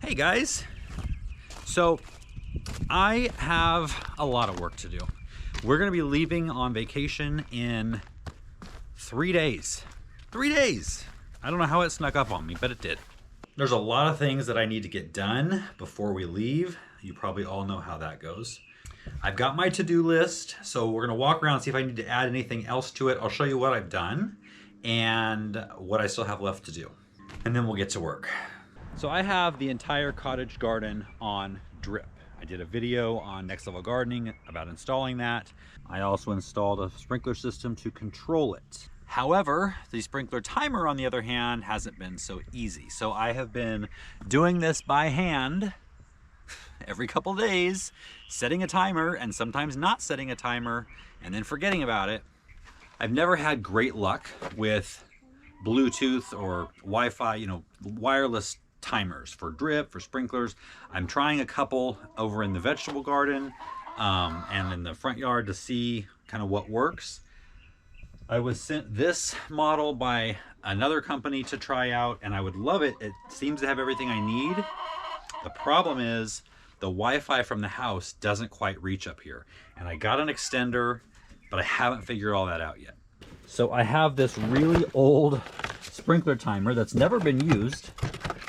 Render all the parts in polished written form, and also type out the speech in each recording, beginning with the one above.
Hey guys, so I have a lot of work to do. We're gonna be leaving on vacation in 3 days. 3 days! I don't know how it snuck up on me, but it did. There's a lot of things that I need to get done before we leave. You probably all know how that goes. I've got my to-do list, so we're gonna walk around and see if I need to add anything else to it. I'll show you what I've done and what I still have left to do. And then we'll get to work. So I have the entire cottage garden on drip. I did a video on Next Level Gardening about installing that. I also installed a sprinkler system to control it. However, the sprinkler timer, on the other hand, hasn't been so easy. So I have been doing this by hand every couple days, setting a timer and sometimes not setting a timer and then forgetting about it. I've never had great luck with Bluetooth or Wi-Fi, wireless timers for drip, for sprinklers. I'm trying a couple over in the vegetable garden and in the front yard to see kind of what works. I was sent this model by another company to try out and I would love it. It seems to have everything I need. The problem is the Wi-Fi from the house doesn't quite reach up here. And I got an extender, but I haven't figured all that out yet. So I have this really old sprinkler timer that's never been used,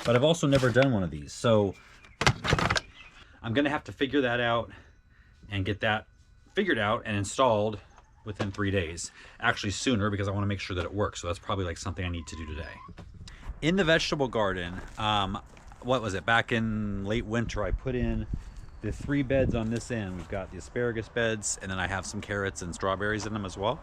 but I've also never done one of these. So I'm gonna have to figure that out and get that figured out and installed within 3 days. Actually sooner, because I wanna make sure that it works. So that's probably like something I need to do today. In the vegetable garden, what was it? Back in late winter, I put in the 3 beds on this end. We've got the asparagus beds, and then I have some carrots and strawberries in them as well.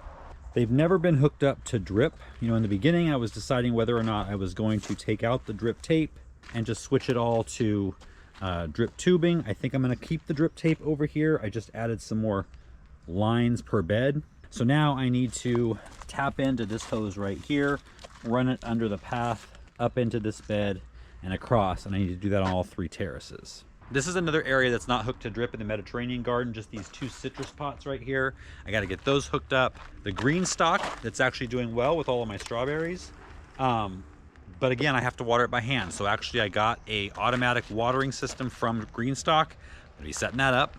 They've never been hooked up to drip. In the beginning, I was deciding whether or not I was going to take out the drip tape and just switch it all to drip tubing. I think I'm gonna keep the drip tape over here. I just added some more lines per bed. So now I need to tap into this hose right here, run it under the path, up into this bed and across, and I need to do that on all 3 terraces. This is another area that's not hooked to drip in the Mediterranean garden, just these 2 citrus pots right here. I got to get those hooked up. The green stock, that's actually doing well with all of my strawberries. But again, I have to water it by hand. So actually I got a automatic watering system from Greenstock. I'm gonna be setting that up.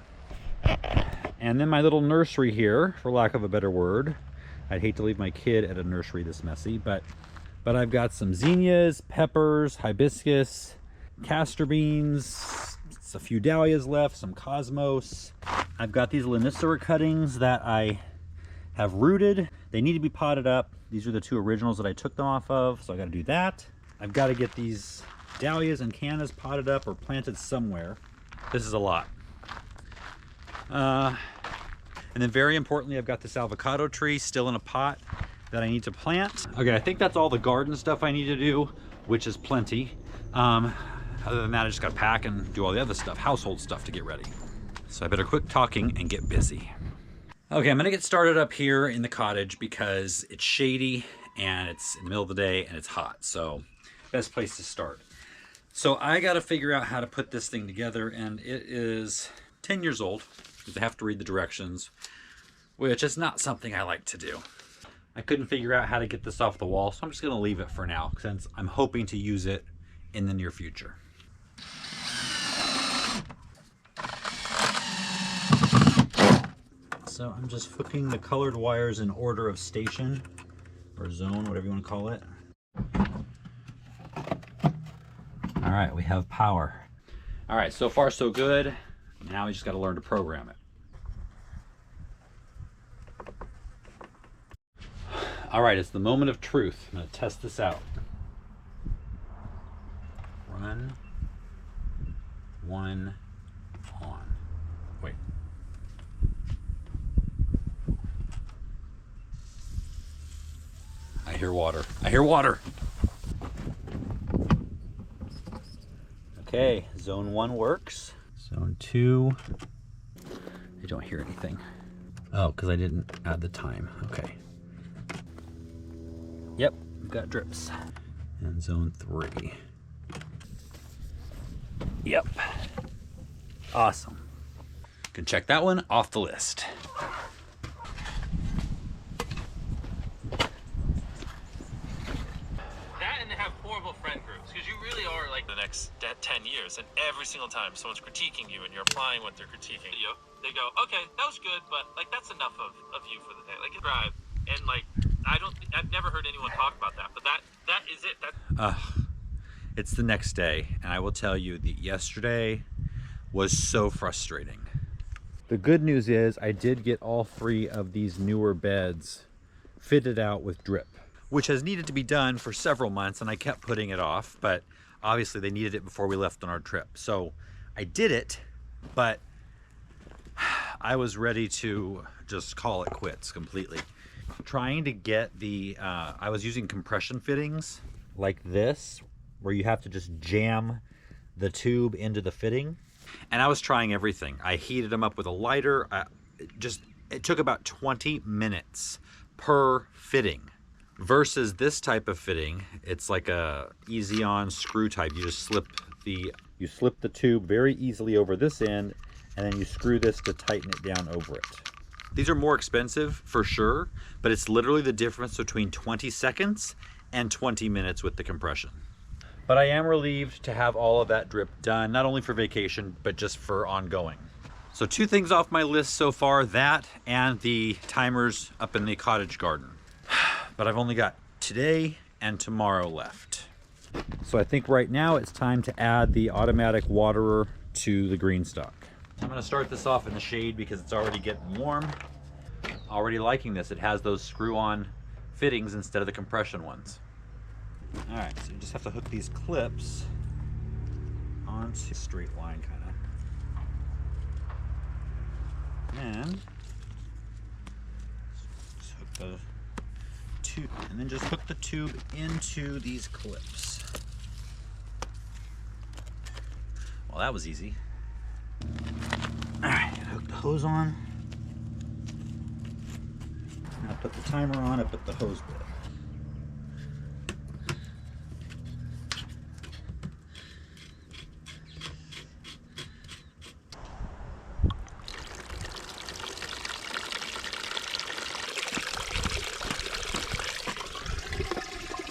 And then my little nursery here, for lack of a better word. I'd hate to leave my kid at a nursery this messy, but I've got some zinnias, peppers, hibiscus, castor beans, a few dahlias left, some cosmos. I've got these Lonicera cuttings that I have rooted. They need to be potted up. These are the 2 originals that I took them off of, so I got to do that. I've got to get these dahlias and cannas potted up or planted somewhere. This is a lot. And then very importantly, I've got this avocado tree still in a pot that I need to plant. Okay, I think that's all the garden stuff I need to do, which is plenty. Other than that, I just gotta pack and do all the other stuff, household stuff to get ready. So I better quit talking and get busy. Okay, I'm gonna get started up here in the cottage because it's shady and it's in the middle of the day and it's hot. So best place to start. So I gotta figure out how to put this thing together, and it is 10 years old because I have to read the directions, which is not something I like to do. I couldn't figure out how to get this off the wall, so I'm just gonna leave it for now since I'm hoping to use it in the near future. So I'm just hooking the colored wires in order of station or zone, whatever you want to call it. All right, we have power. All right, so far so good. Now we just got to learn to program it. All right, it's the moment of truth. I'm going to test this out. Run, 1, on. Wait. I hear water. I hear water. Okay, zone 1 works. Zone 2, I don't hear anything. Oh, because I didn't add the time. Okay. Yep, we've got drips. And zone 3. Yep. Awesome. Can check that one off the list. That and have horrible friend groups, because you really are like the next 10 10 years, and every single time someone's critiquing you and you're applying what they're critiquing you, they go, okay, that was good, but like that's enough of you for the day. Like drive, and like I've never heard anyone talk about that, but that is it. It's the next day, and I will tell you that yesterday was so frustrating. The good news is I did get all 3 of these newer beds fitted out with drip, which has needed to be done for several months, and I kept putting it off, but obviously they needed it before we left on our trip. So I did it, but I was ready to just call it quits completely. Trying to get the, I was using compression fittings like this, where you have to just jam the tube into the fitting. And I was trying everything. I heated them up with a lighter. It took about 20 minutes per fitting. Versus this type of fitting, it's like a easy on screw type. You just slip the tube very easily over this end, and then you screw this to tighten it down over it. These are more expensive for sure, but it's literally the difference between 20 seconds and 20 minutes with the compression. But I am relieved to have all of that drip done, not only for vacation, but just for ongoing. So 2 things off my list so far, that and the timers up in the cottage garden. But I've only got today and tomorrow left. So I think right now it's time to add the automatic waterer to the green stock. I'm gonna start this off in the shade because it's already getting warm. Already liking this. It has those screw-on fittings instead of the compression ones. All right, so you just have to hook these clips onto a straight line kind of. And just hook the tube, and then just hook the tube into these clips. Well, that was easy. All right, hook the hose on. Now put the timer on, I put the hose bit.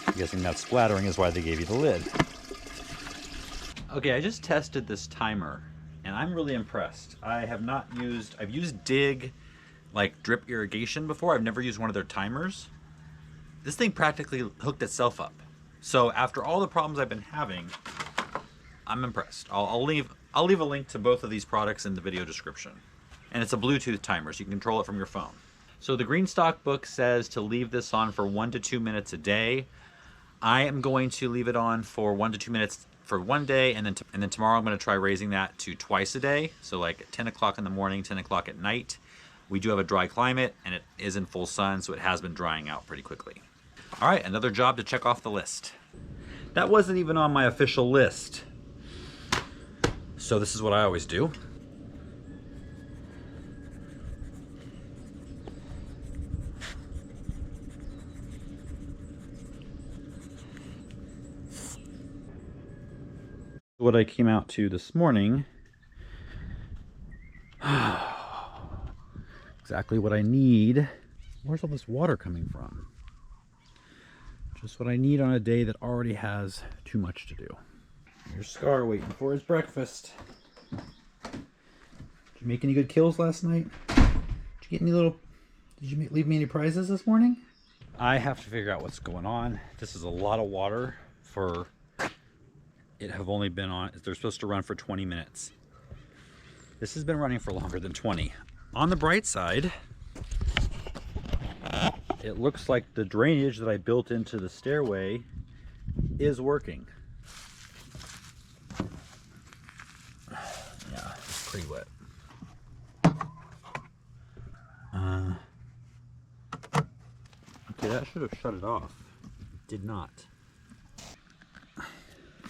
I'm guessing that splattering is why they gave you the lid. Okay, I just tested this timer and I'm really impressed. I've used Dig, like drip irrigation before. I've never used one of their timers. This thing practically hooked itself up. So after all the problems I've been having, I'm impressed. I'll leave a link to both of these products in the video description. And it's a Bluetooth timer, so you can control it from your phone. So the Green Stock book says to leave this on for 1 to 2 minutes a day. I am going to leave it on for 1 to 2 minutes for one day, and then tomorrow I'm going to try raising that to twice a day. So like at 10 o'clock in the morning, 10 o'clock at night. We do have a dry climate, and it is in full sun, so it has been drying out pretty quickly. All right, another job to check off the list. That wasn't even on my official list. So this is what I always do. What I came out to this morning. Exactly what I need. Where's all this water coming from? Just what I need on a day that already has too much to do. Here's Scar waiting for his breakfast. Did you make any good kills last night? Did you leave me any prizes this morning? I have to figure out what's going on. This is a lot of water for it have only been on, they're supposed to run for 20 minutes. This has been running for longer than 20. On the bright side, it looks like the drainage that I built into the stairway is working. Yeah, it's pretty wet. Okay, that should have shut it off. It did not.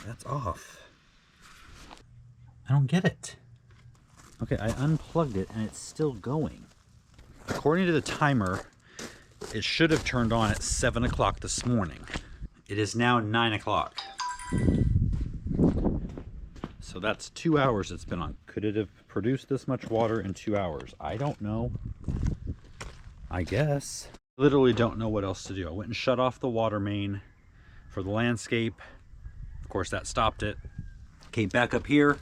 That's off. I don't get it. Okay, I unplugged it and it's still going. According to the timer, it should have turned on at 7 o'clock this morning. It is now 9 o'clock. So that's 2 hours it's been on. Could it have produced this much water in 2 hours? I don't know. I guess. Literally don't know what else to do. I went and shut off the water main for the landscape. Of course, that stopped it. Okay, back up here.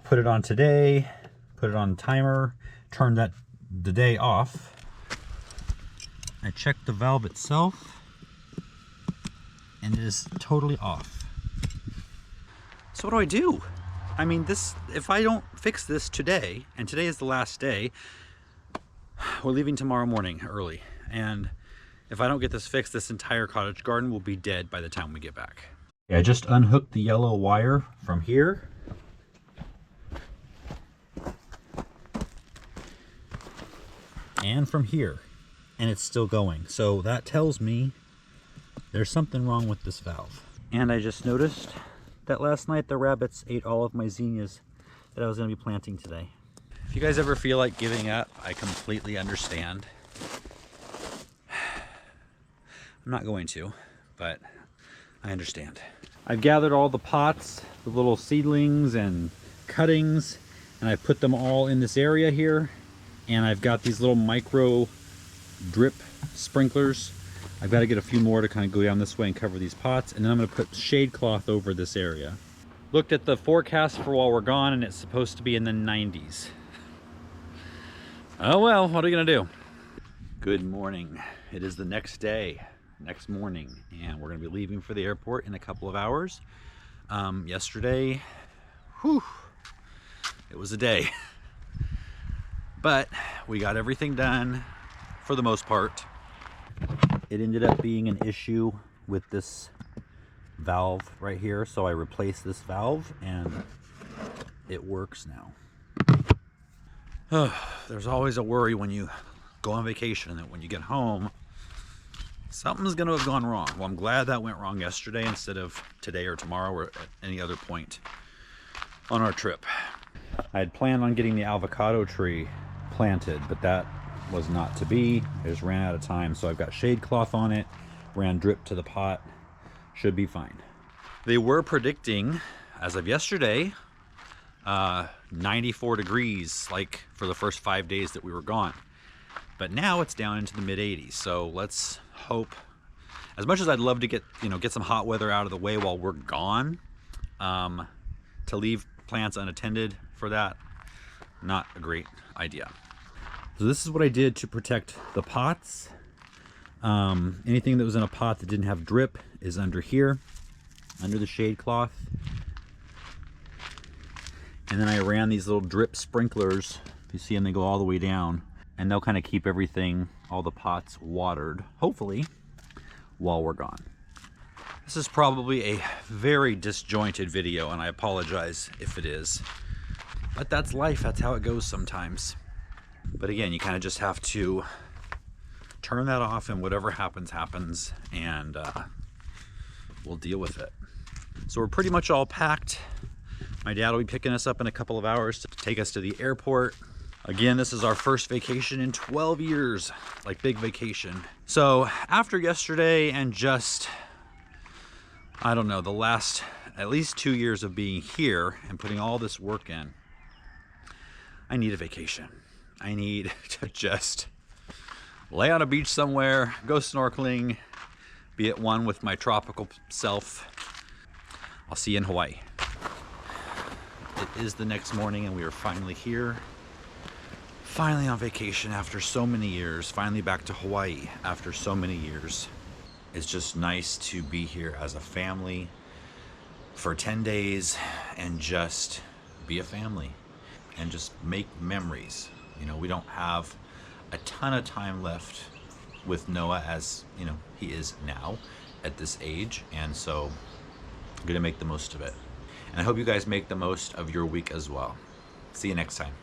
Put it on today, put it on timer, turn the day off. I checked the valve itself and it is totally off. So what do? I mean, if I don't fix this today, and today is the last day, we're leaving tomorrow morning early, and if I don't get this fixed, this entire cottage garden will be dead by the time we get back. I just unhooked the yellow wire from here. And from here, and it's still going. So that tells me there's something wrong with this valve. And I just noticed that last night the rabbits ate all of my zinnias that I was going to be planting today. If you guys ever feel like giving up, I completely understand. I'm not going to, but I understand. I've gathered all the pots, the little seedlings and cuttings, and I put them all in this area here. And I've got these little micro drip sprinklers. I've got to get a few more to kind of go down this way and cover these pots, and then I'm going to put shade cloth over this area. Looked at the forecast for while we're gone, and it's supposed to be in the 90s. Oh well, what are you going to do? Good morning. It is the next day, next morning, and we're going to be leaving for the airport in a couple of hours. Yesterday, whew, it was a day. But we got everything done for the most part. It ended up being an issue with this valve right here, so I replaced this valve and it works now. There's always a worry when you go on vacation that when you get home, something's going to have gone wrong. Well, I'm glad that went wrong yesterday instead of today or tomorrow or at any other point on our trip. I had planned on getting the avocado tree planted, but that was not to be. I just ran out of time, so I've got shade cloth on it, ran drip to the pot, should be fine. They were predicting, as of yesterday, 94 degrees like for the first 5 days that we were gone, but now it's down into the mid 80s. So let's hope, as much as I'd love to get some hot weather out of the way while we're gone, to leave plants unattended for that, not a great idea. So this is what I did to protect the pots. Anything that was in a pot that didn't have drip is under here, under the shade cloth. And then I ran these little drip sprinklers. If you see them, they go all the way down, and they'll kind of keep everything, all the pots watered, hopefully, while we're gone. This is probably a very disjointed video, and I apologize if it is. But that's life, that's how it goes sometimes. But again, you kind of just have to turn that off, and whatever happens, happens, and we'll deal with it. So we're pretty much all packed. My dad will be picking us up in a couple of hours to take us to the airport. Again, this is our first vacation in 12 years, like big vacation. So after yesterday and just, I don't know, the last at least 2 years of being here and putting all this work in, I need a vacation. I need to just lay on a beach somewhere, go snorkeling, be at one with my tropical self. I'll see you in Hawaii. It is the next morning and we are finally here. Finally on vacation after so many years. Finally back to Hawaii after so many years. It's just nice to be here as a family for 10 days and just be a family and just make memories. You know, we don't have a ton of time left with Noah, as you know, he is now at this age, and so I'm gonna make the most of it. And I hope you guys make the most of your week as well. See you next time.